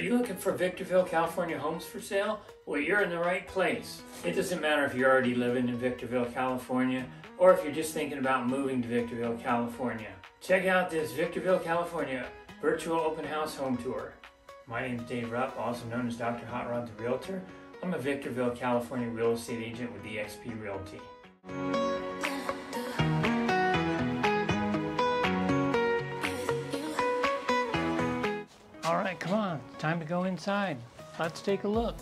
Are you looking for Victorville, California homes for sale? Well, you're in the right place. It doesn't matter if you're already living in Victorville, California, or if you're just thinking about moving to Victorville, California. Check out this Victorville, California virtual open house home tour. My name is Dave Rupp, also known as Dr. Hot Rod the Realtor. I'm a Victorville, California real estate agent with the Exp Realty. All right, come on, time to go inside. Let's take a look.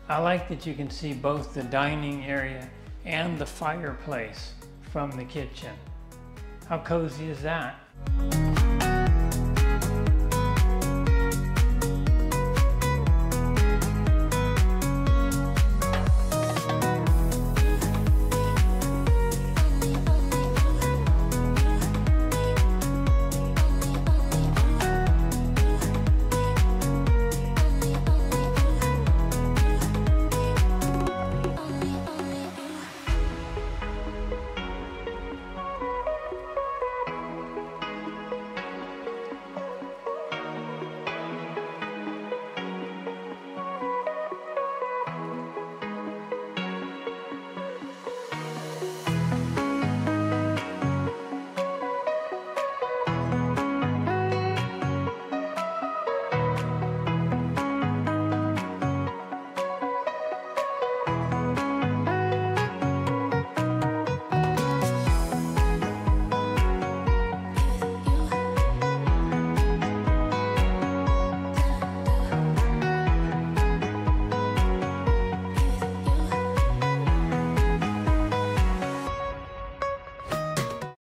I like that you can see both the dining area and the fireplace from the kitchen. How cozy is that?